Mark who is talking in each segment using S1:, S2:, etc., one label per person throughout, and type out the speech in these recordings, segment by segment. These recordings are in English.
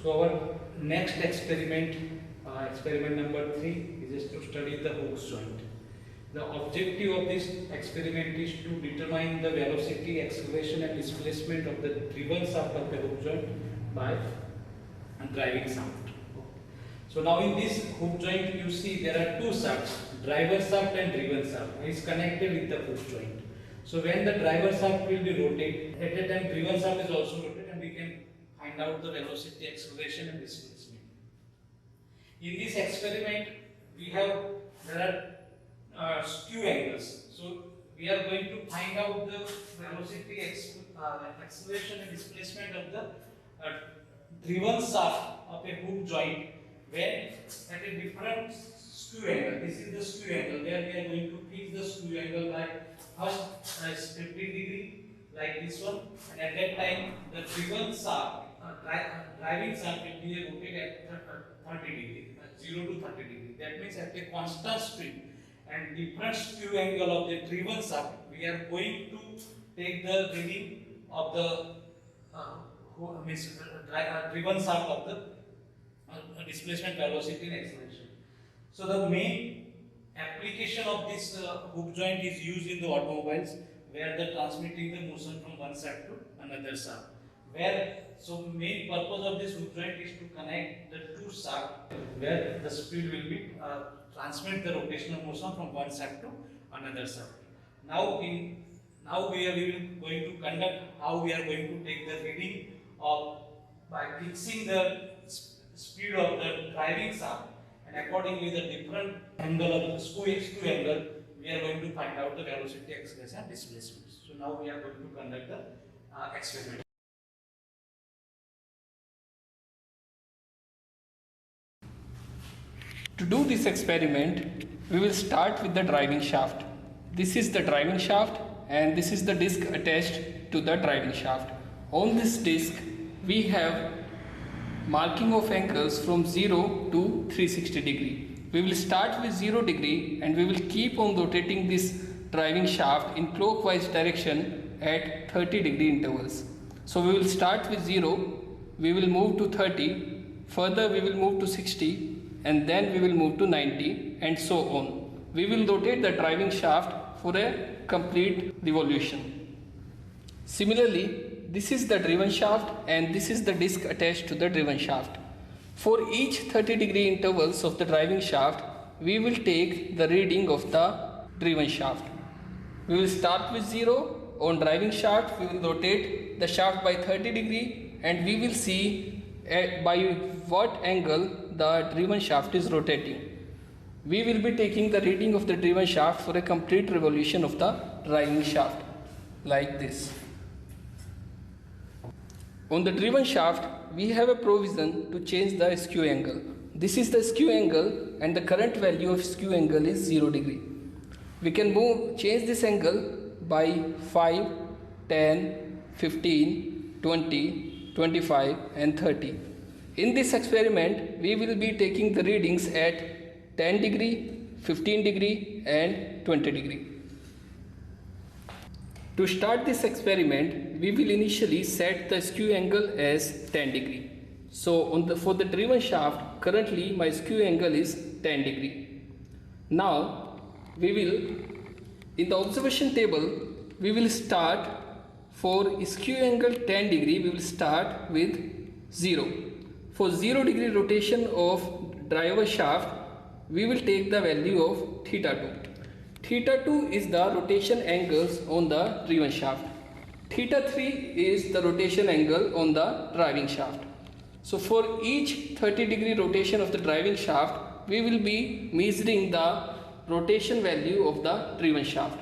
S1: So our next experiment, experiment number 3, is just to study the Hooke's joint. The objective of this experiment is to determine the velocity, acceleration and displacement of the driven shaft of the hook joint by driving shaft. So now in this hook joint you see there are two shafts, driver shaft and driven shaft. It is connected with the hook joint. So when the driver shaft will be rotated, at a time driven shaft is also rotated and we can find out the velocity, acceleration and displacement. In this experiment there are skew angles. So we are going to find out the velocity, acceleration and displacement of the driven shaft of a hook joint when at a different skew angle. This is the skew angle where we are going to fix the skew angle by first 15 degree like this one, and at that time the driven shaft, driving shaft will be rotated at 30 degree, 0 to 30 degree. That means at a constant speed and different skew angle of the driven shaft, we are going to take the reading of the driven shaft of the displacement, velocity and acceleration. So the main application of this hook joint is used in the automobiles where they are transmitting the motion from one shaft to another shaft. So main purpose of this hook joint is to connect the two shafts where the speed will be transmit the rotational motion from one shaft to another shaft. Now we are going to conduct how we are going to take the reading of by fixing the speed of the driving shaft, and accordingly the different angle of the skew angle we are going to find out the velocity, acceleration and displacement. So now we are going to conduct the experiment.
S2: To do this experiment, we will start with the driving shaft. This is the driving shaft and this is the disc attached to the driving shaft. On this disc, we have marking of angles from 0 to 360 degree. We will start with 0 degree and we will keep on rotating this driving shaft in clockwise direction at 30 degree intervals. So we will start with 0, we will move to 30, further we will move to 60, and then we will move to 90 and so on. We will rotate the driving shaft for a complete revolution. Similarly, this is the driven shaft and this is the disc attached to the driven shaft. For each 30 degree intervals of the driving shaft, we will take the reading of the driven shaft. We will start with 0. On driving shaft, we will rotate the shaft by 30 degree and we will see by what angle the driven shaft is rotating. We will be taking the reading of the driven shaft for a complete revolution of the driving shaft like this. On the driven shaft, we have a provision to change the skew angle. This is the skew angle and the current value of skew angle is 0 degree. We can change this angle by 5, 10, 15, 20, 25 and 30. In this experiment, we will be taking the readings at 10 degree, 15 degree and 20 degree. To start this experiment, we will initially set the skew angle as 10 degree. So for the driven shaft, currently my skew angle is 10 degree. Now we will, in the observation table, we will start for skew angle 10 degree, we will start with 0. For 0 degree rotation of driver shaft, we will take the value of theta 2. Theta 2 is the rotation angles on the driven shaft. Theta 3 is the rotation angle on the driving shaft. So for each 30 degree rotation of the driving shaft, we will be measuring the rotation value of the driven shaft.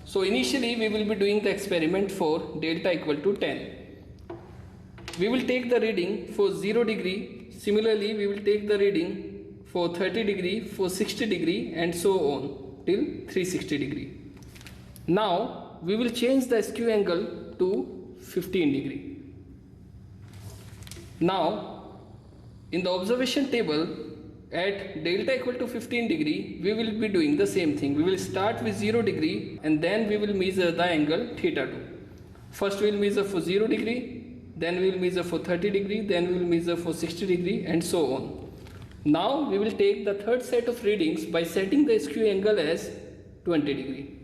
S2: So initially we will be doing the experiment for delta equal to 10. We will take the reading for 0 degree. Similarly, we will take the reading for 30 degree, for 60 degree and so on till 360 degree. Now we will change the skew angle to 15 degree. Now in the observation table at delta equal to 15 degree, we will be doing the same thing. We will start with 0 degree and then we will measure the angle theta 2. First we will measure for 0 degree, then we will measure for 30 degree, then we will measure for 60 degree, and so on. Now we will take the third set of readings by setting the skew angle as 20 degree.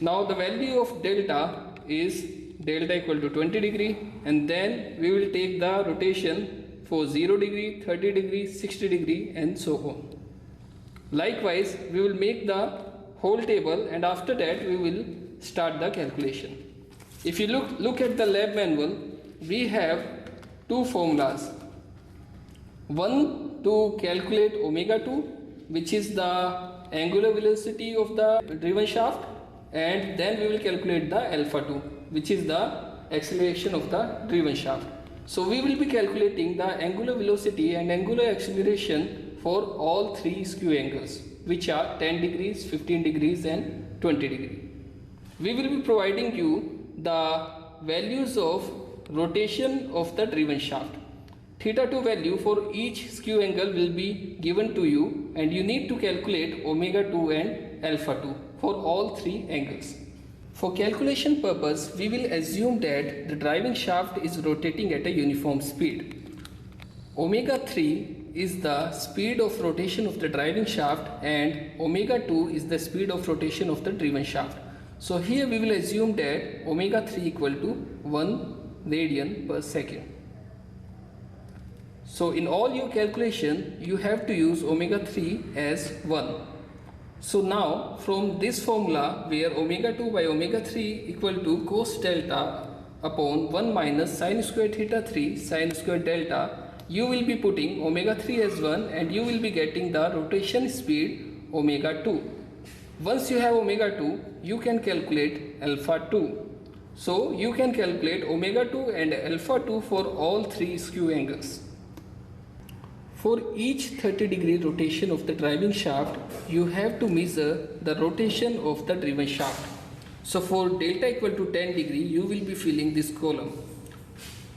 S2: Now the value of delta is delta equal to 20 degree, and then we will take the rotation for 0 degree, 30 degree, 60 degree, and so on. Likewise, we will make the whole table, and after that we will start the calculation. If you look at the lab manual, we have two formulas. One to calculate omega 2, which is the angular velocity of the driven shaft, and then we will calculate the alpha 2, which is the acceleration of the driven shaft. So we will be calculating the angular velocity and angular acceleration for all three skew angles, which are 10 degrees, 15 degrees, and 20 degrees. We will be providing you the values of rotation of the driven shaft. Theta 2 value for each skew angle will be given to you, and you need to calculate omega 2 and alpha 2 for all three angles. For calculation purpose, we will assume that the driving shaft is rotating at a uniform speed. Omega 3 is the speed of rotation of the driving shaft, and omega 2 is the speed of rotation of the driven shaft. So here we will assume that omega 3 equal to 1 radian per second. So in all your calculation, you have to use omega 3 as 1. So now from this formula, where omega 2 by omega 3 equal to cos delta upon 1 minus sin square theta 3 sin square delta, you will be putting omega 3 as 1, and you will be getting the rotation speed omega 2. Once you have omega 2, you can calculate alpha 2. So you can calculate omega 2 and alpha 2 for all three skew angles. For each 30 degree rotation of the driving shaft, you have to measure the rotation of the driven shaft. So for delta equal to 10 degree, you will be filling this column.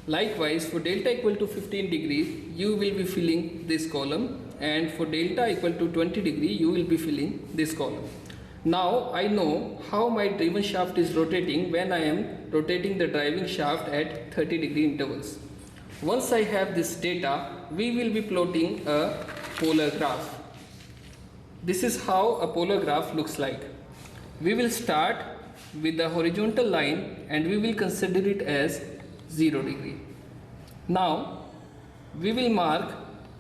S2: Likewise, for delta equal to 15 degree, you will be filling this column, and for delta equal to 20 degree, you will be filling this column. Now I know how my driven shaft is rotating when I am rotating the driving shaft at 30 degree intervals. Once I have this data, we will be plotting a polar graph. This is how a polar graph looks like. We will start with the horizontal line, and we will consider it as 0 degree. Now we will mark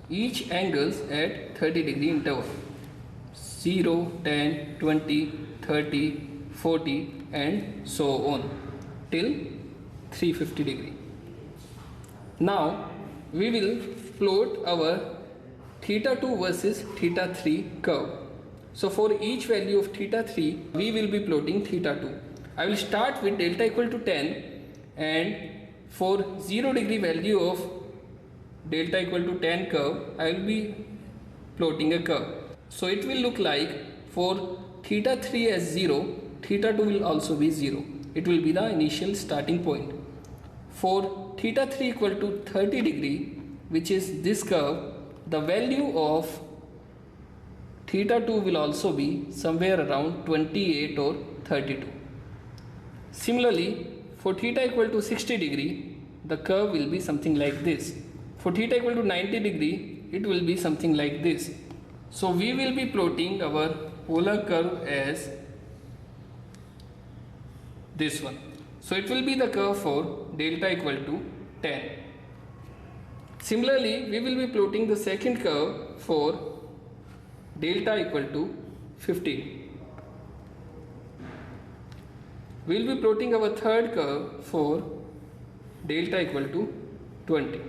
S2: each angles at 30 degree interval: 0, 10, 20, 30, 40, and so on till 350 degree. Now we will plot our theta 2 versus theta 3 curve. So for each value of theta 3, we will be plotting theta 2. I will start with delta equal to 10, and for 0 degree value of delta equal to 10 curve, I will be plotting a curve. So it will look like, for theta 3 as 0, theta 2 will also be 0. It will be the initial starting point. For theta 3 equal to 30 degree, which is this curve, the value of theta 2 will also be somewhere around 28 or 32. Similarly, for theta equal to 60 degree, the curve will be something like this. For theta equal to 90 degree, it will be something like this. So we will be plotting our polar curve as this one. So it will be the curve for delta equal to 10. Similarly, we will be plotting the second curve for delta equal to 15. We will be plotting our third curve for delta equal to 20.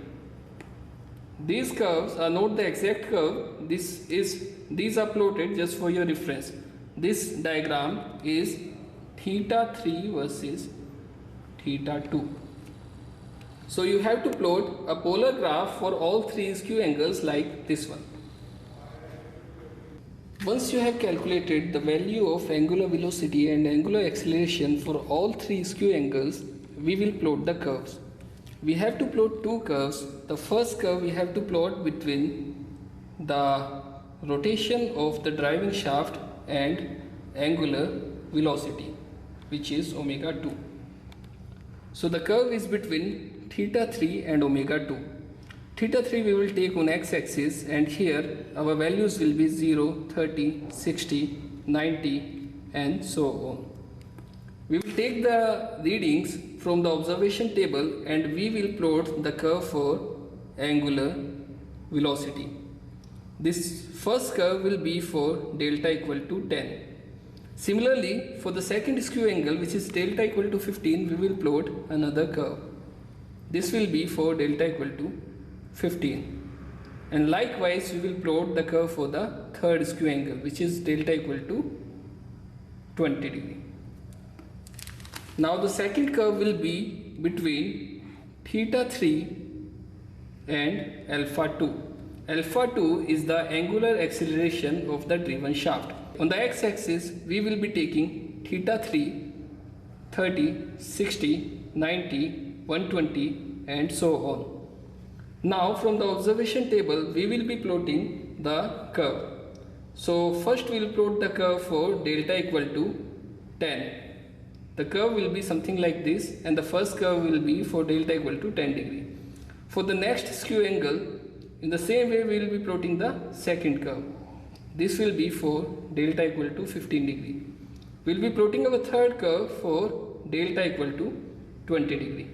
S2: These curves are not the exact curve. These are plotted just for your reference. This diagram is theta 3 versus theta 2. So you have to plot a polar graph for all three skew angles like this one. Once you have calculated the value of angular velocity and angular acceleration for all three skew angles, we will plot the curves. We have to plot two curves. The first curve we have to plot between the rotation of the driving shaft and angular velocity, which is omega 2. So the curve is between theta 3 and omega 2. Theta 3 we will take on x-axis, and here our values will be 0, 30, 60, 90 and so on. We will take the readings from the observation table and we will plot the curve for angular velocity. This first curve will be for delta equal to 10. Similarly, for the second skew angle, which is delta equal to 15, we will plot another curve. This will be for delta equal to 15. And likewise, we will plot the curve for the third skew angle, which is delta equal to 20 degree. Now the second curve will be between theta 3 and alpha 2. Alpha 2 is the angular acceleration of the driven shaft. On the x-axis, we will be taking theta 3, 30, 60, 90, 120 and so on. Now from the observation table, we will be plotting the curve. So first we will plot the curve for delta equal to 10. The curve will be something like this, and the first curve will be for delta equal to 10 degree. For the next skew angle, in the same way we will be plotting the second curve. This will be for delta equal to 15 degree. We will be plotting our third curve for delta equal to 20 degree.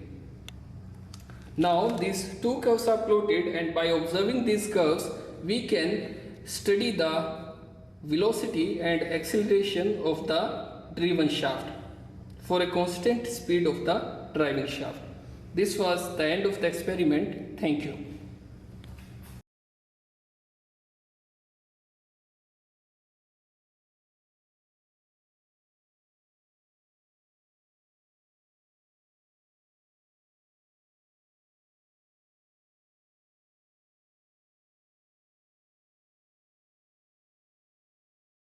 S2: Now these two curves are plotted, and by observing these curves we can study the velocity and acceleration of the driven shaft for a constant speed of the driving shaft. This was the end of the experiment. Thank you.